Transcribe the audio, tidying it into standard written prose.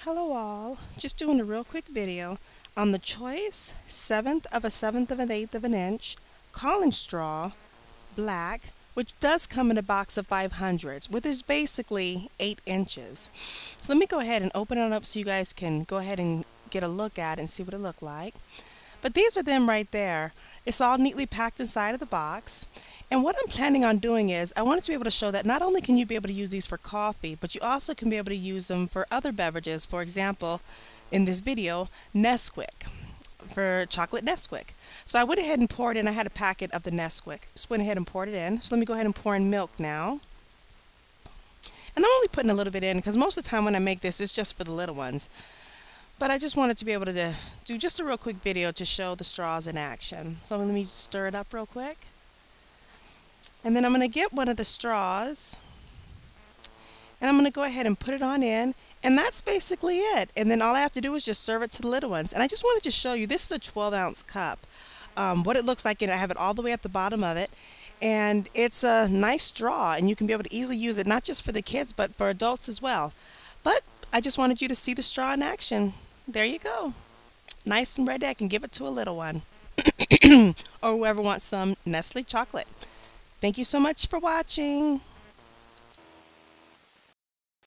Hello all, just doing a real quick video on the choice 1/7 of a 1/7 of an 1/8 of an inch Collins straw, black, which does come in a box of 500s, which is basically 8 inches. So let me go ahead and open it up so you guys can go ahead and get a look at it and see what it looked like. But these are them right there. It's all neatly packed inside of the box. And what I'm planning on doing is I wanted to be able to show that not only can you be able to use these for coffee, but you also can be able to use them for other beverages. For example, in this video, Nesquik, for chocolate Nesquik. So I went ahead and poured in, I had a packet of the Nesquik. Just went ahead and poured it in. So let me go ahead and pour in milk now. And I'm only putting a little bit in because most of the time when I make this, it's just for the little ones. But I just wanted to be able to do just a real quick video to show the straws in action. So let me stir it up real quick. And then I'm going to get one of the straws and I'm going to go ahead and put it on in, and that's basically it. And then all I have to do is just serve it to the little ones. And I just wanted to show you, this is a 12-ounce cup, what it looks like, and I have it all the way at the bottom of it. And it's a nice straw, and you can be able to easily use it not just for the kids but for adults as well. But I just wanted you to see the straw in action. There you go. Nice and ready. I can give it to a little one or whoever wants some Nestle chocolate. Thank you so much for watching.